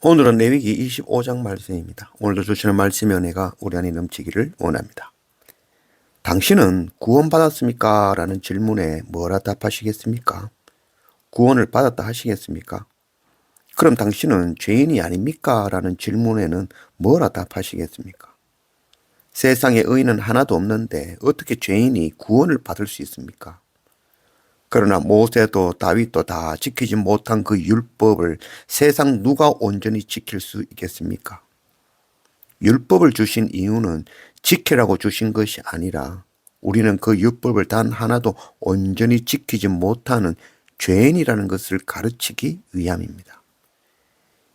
오늘은 레위기 25장 말씀입니다. 오늘도 주시는 말씀의 은혜가 우리 안에 넘치기를 원합니다. 당신은 구원받았습니까? 라는 질문에 뭐라 답하시겠습니까? 구원을 받았다 하시겠습니까? 그럼 당신은 죄인이 아닙니까? 라는 질문에는 뭐라 답하시겠습니까? 세상에 의인은 하나도 없는데 어떻게 죄인이 구원을 받을 수 있습니까? 그러나 모세도 다윗도 다 지키지 못한 그 율법을 세상 누가 온전히 지킬 수 있겠습니까? 율법을 주신 이유는 지키라고 주신 것이 아니라 우리는 그 율법을 단 하나도 온전히 지키지 못하는 죄인이라는 것을 가르치기 위함입니다.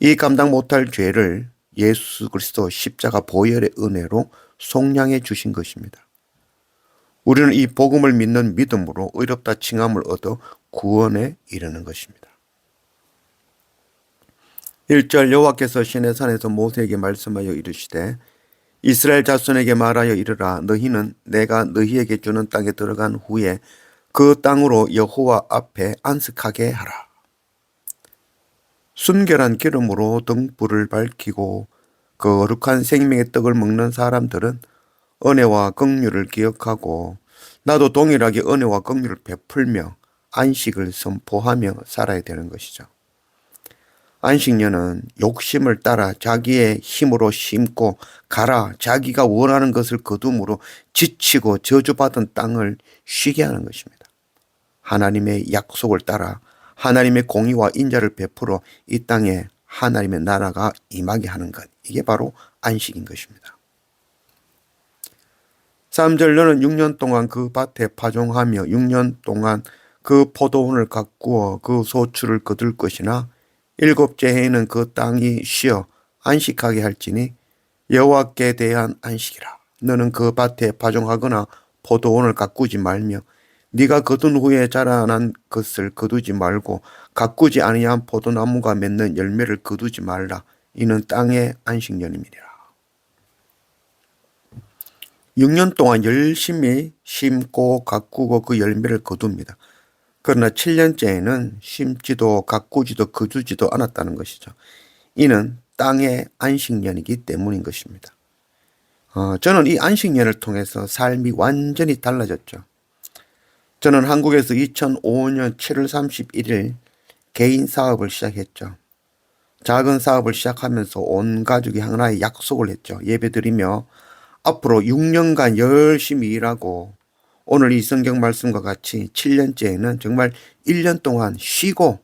이 감당 못할 죄를 예수 그리스도 십자가 보혈의 은혜로 속량해 주신 것입니다. 우리는 이 복음을 믿는 믿음으로 의롭다 칭함을 얻어 구원에 이르는 것입니다. 1절 여호와께서 시내산에서 모세에게 말씀하여 이르시되 이스라엘 자손에게 말하여 이르라 너희는 내가 너희에게 주는 땅에 들어간 후에 그 땅으로 여호와 앞에 안식하게 하라. 순결한 기름으로 등불을 밝히고 그 거룩한 생명의 떡을 먹는 사람들은 은혜와 긍휼을 기억하고 나도 동일하게 은혜와 긍휼을 베풀며 안식을 선포하며 살아야 되는 것이죠. 안식년은 욕심을 따라 자기의 힘으로 심고 가라 자기가 원하는 것을 거둠으로 지치고 저주받은 땅을 쉬게 하는 것입니다. 하나님의 약속을 따라 하나님의 공의와 인자를 베풀어 이 땅에 하나님의 나라가 임하게 하는 것, 이게 바로 안식인 것입니다. 3절 너는 6년 동안 그 밭에 파종하며 6년 동안 그 포도원을 가꾸어 그 소출을 거둘 것이나 7째 해에는 그 땅이 쉬어 안식하게 할지니 여호와께 대한 안식이라. 너는 그 밭에 파종하거나 포도원을 가꾸지 말며 네가 거둔 후에 자라난 것을 거두지 말고 가꾸지 아니한 포도나무가 맺는 열매를 거두지 말라. 이는 땅의 안식년임이니라. 6년 동안 열심히 심고 가꾸고 그 열매를 거둡니다. 그러나 7년째에는 심지도 가꾸지도 거두지도 않았다는 것이죠. 이는 땅의 안식년이기 때문인 것입니다. 저는 이 안식년을 통해서 삶이 완전히 달라졌죠. 저는 한국에서 2005년 7월 31일 개인 사업을 시작했죠. 작은 사업을 시작하면서 온 가족이 하나의 약속을 했죠. 예배드리며 앞으로 6년간 열심히 일하고 오늘 이 성경 말씀과 같이 7년째에는 정말 1년 동안 쉬고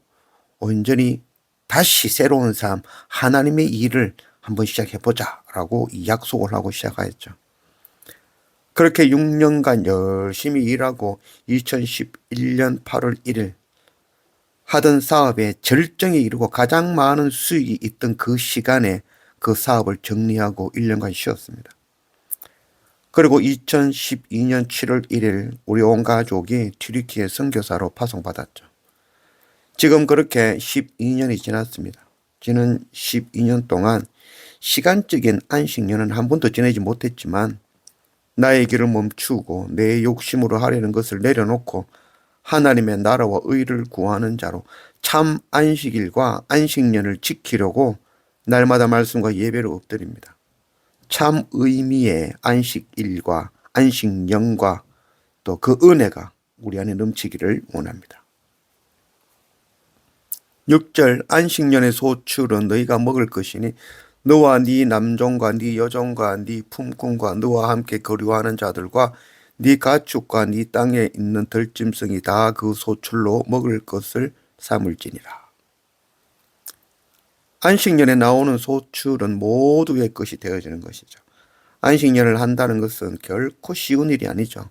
온전히 다시 새로운 삶, 하나님의 일을 한번 시작해보자 라고 이 약속을 하고 시작하였죠. 그렇게 6년간 열심히 일하고 2011년 8월 1일 하던 사업에 절정에 이르고 가장 많은 수익이 있던 그 시간에 그 사업을 정리하고 1년간 쉬었습니다. 그리고 2012년 7월 1일 우리 온 가족이 튀르키예 선교사로 파송받았죠. 지금 그렇게 12년이 지났습니다. 지난 12년 동안 시간적인 안식년은 한 번도 지내지 못했지만 나의 길을 멈추고 내 욕심으로 하려는 것을 내려놓고 하나님의 나라와 의를 구하는 자로 참 안식일과 안식년을 지키려고 날마다 말씀과 예배를 엎드립니다. 참 의미의 안식일과 안식년과 또 그 은혜가 우리 안에 넘치기를 원합니다. 6절 안식년의 소출은 너희가 먹을 것이니 너와 네 남종과 네 여종과 네 품꾼과 너와 함께 거류하는 자들과 네 가축과 네 땅에 있는 들짐승이 다 그 소출로 먹을 것을 삼을지니라. 안식년에 나오는 소출은 모두의 것이 되어지는 것이죠. 안식년을 한다는 것은 결코 쉬운 일이 아니죠.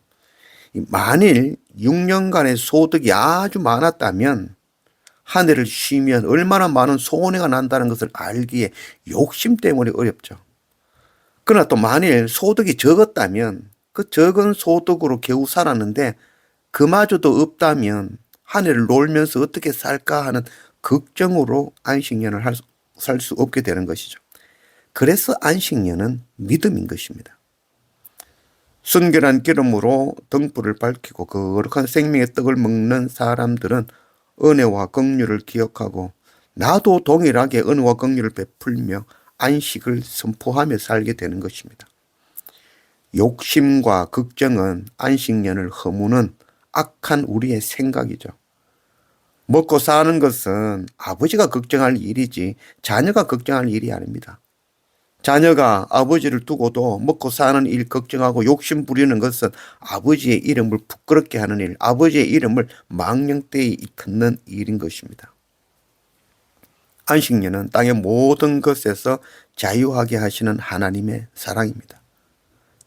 만일 6년간의 소득이 아주 많았다면 한 해를 쉬면 얼마나 많은 손해가 난다는 것을 알기에 욕심 때문에 어렵죠. 그러나 또 만일 소득이 적었다면 그 적은 소득으로 겨우 살았는데 그마저도 없다면 한 해를 놀면서 어떻게 살까 하는 걱정으로 안식년을 살 수 없게 되는 것이죠. 그래서 안식년은 믿음인 것입니다. 순결한 기름으로 등불을 밝히고 그 거룩한 생명의 떡을 먹는 사람들은 은혜와 긍휼을 기억하고 나도 동일하게 은혜와 긍휼을 베풀며 안식을 선포하며 살게 되는 것입니다. 욕심과 걱정은 안식년을 허무는 악한 우리의 생각이죠. 먹고 사는 것은 아버지가 걱정할 일이지 자녀가 걱정할 일이 아닙니다. 자녀가 아버지를 두고도 먹고 사는 일 걱정하고 욕심 부리는 것은 아버지의 이름을 부끄럽게 하는 일, 아버지의 이름을 망령되이 이끄는 일인 것입니다. 안식년은 땅의 모든 것에서 자유하게 하시는 하나님의 사랑입니다.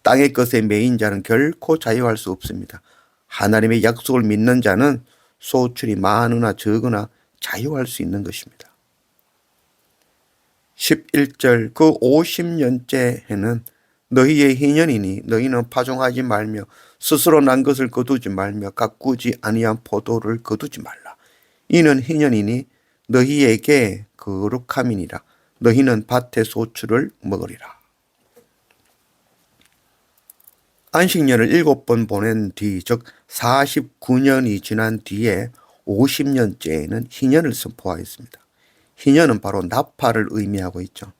땅의 것에 매인 자는 결코 자유할 수 없습니다. 하나님의 약속을 믿는 자는 소출이 많으나 적으나 자유할 수 있는 것입니다. 11절 그 50년째 해는 너희의 희년이니 너희는 파종하지 말며 스스로 난 것을 거두지 말며 가꾸지 아니한 포도를 거두지 말라. 이는 희년이니 너희에게 거룩함이니라. 너희는 밭의 소출을 먹으리라. 안식년을 7번 보낸 뒤, 즉 49년이 지난 뒤에 50년째에는 희년을 선포하였습니다. 희년은 바로 나팔을 의미하고 있죠.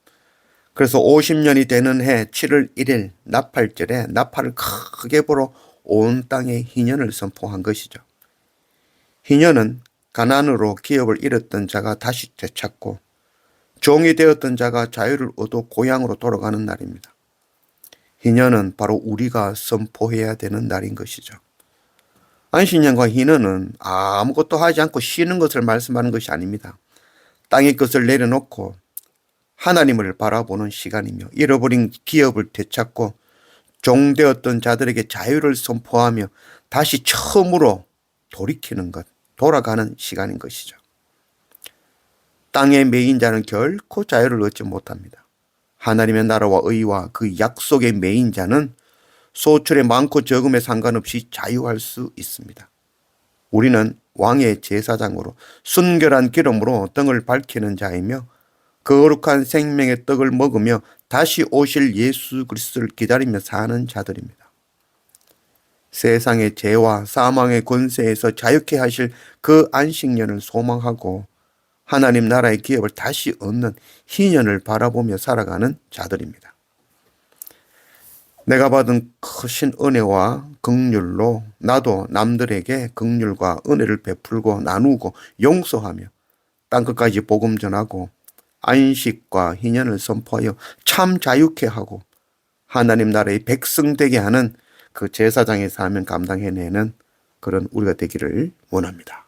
그래서 50년이 되는 해 7월 1일 나팔절에 나팔을 크게 불어 온 땅에 희년을 선포한 것이죠. 희년은 가난으로 기업을 잃었던 자가 다시 되찾고 종이 되었던 자가 자유를 얻어 고향으로 돌아가는 날입니다. 희년은 바로 우리가 선포해야 되는 날인 것이죠. 안식년과 희년은 아무것도 하지 않고 쉬는 것을 말씀하는 것이 아닙니다. 땅의 것을 내려놓고 하나님을 바라보는 시간이며 잃어버린 기업을 되찾고 종되었던 자들에게 자유를 선포하며 다시 처음으로 돌이키는 것, 돌아가는 시간인 것이죠. 땅의 매인 자는 결코 자유를 얻지 못합니다. 하나님의 나라와 의와 그 약속의 매인 자는 소출의 많고 적음에 상관없이 자유할 수 있습니다. 우리는 왕의 제사장으로 순결한 기름으로 등을 밝히는 자이며 거룩한 생명의 떡을 먹으며 다시 오실 예수 그리스도를 기다리며 사는 자들입니다. 세상의 죄와 사망의 권세에서 자유케 하실 그 안식년을 소망하고 하나님 나라의 기업을 다시 얻는 희년을 바라보며 살아가는 자들입니다. 내가 받은 크신 은혜와 긍휼로 나도 남들에게 긍휼과 은혜를 베풀고 나누고 용서하며 땅끝까지 복음 전하고 안식과 희년을 선포하여 참 자유케 하고 하나님 나라의 백성 되게 하는 그 제사장의 사명 감당해내는 그런 우리가 되기를 원합니다.